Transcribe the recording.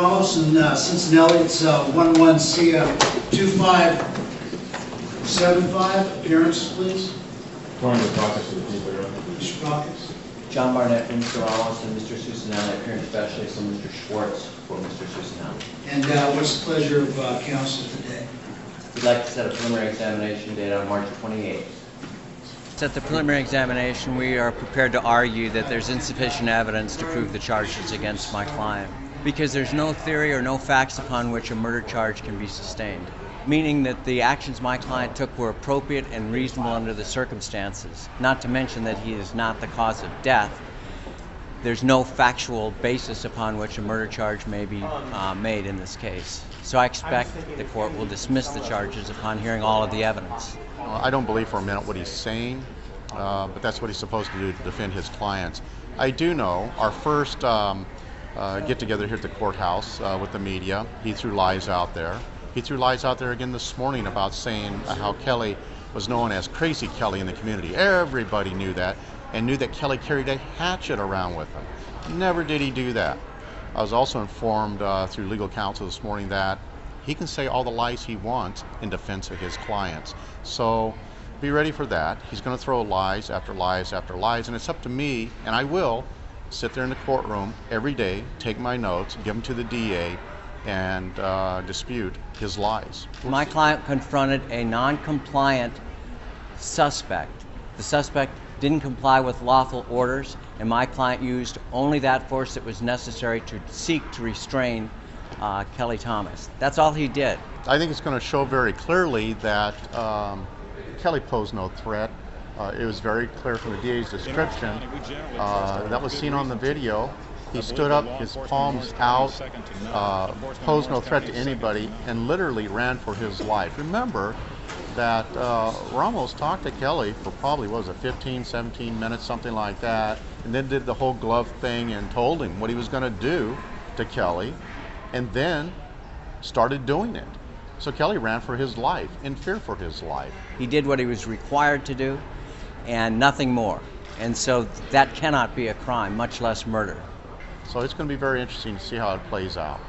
Ramos in Cincinnati. It's 11C2575. Appearance, please. Calling the caucus of the people. Mr. Caucus. John Barnett for Mr. Ramos and Mr. Susanelli, appearance specialist, and Mr. Schwartz for Mr. Susanelli. And what's the pleasure of counsel today? We'd like to set a preliminary examination date on March 28th. At the preliminary examination, we are prepared to argue that there's insufficient evidence to prove the charges against my client, because there's no theory or no facts upon which a murder charge can be sustained, meaning that the actions my client took were appropriate and reasonable under the circumstances, not to mention that he is not the cause of death. There's no factual basis upon which a murder charge may be made in this case. So I expect the court will dismiss the charges upon hearing all of the evidence. I don't believe for a minute what he's saying, but that's what he's supposed to do to defend his clients. I do know our first get-together here at the courthouse with the media, he threw lies out there. He threw lies out there again this morning about saying how Kelly was known as Crazy Kelly in the community. Everybody knew that and knew that Kelly carried a hatchet around with him. Never did he do that. I was also informed through legal counsel this morning that he can say all the lies he wants in defense of his clients. So be ready for that. He's going to throw lies after lies after lies, and it's up to me, and I will sit there in the courtroom every day, take my notes, give them to the DA, and dispute his lies. My client confronted a non-compliant suspect. The suspect didn't comply with lawful orders, and my client used only that force that was necessary to seek to restrain Kelly Thomas. That's all he did. I think it's going to show very clearly that Kelly posed no threat. It was very clear from the DA's description that was seen on the video. He stood up, his palms out, posed no threat to anybody, and literally ran for his life. Remember that Ramos talked to Kelly for probably, what was it, 15, 17 minutes, something like that, and then did the whole glove thing and told him what he was going to do to Kelly, and then started doing it. So Kelly ran for his life, in fear for his life. He did what he was required to do, and nothing more. And so that cannot be a crime, much less murder. So it's going to be very interesting to see how it plays out.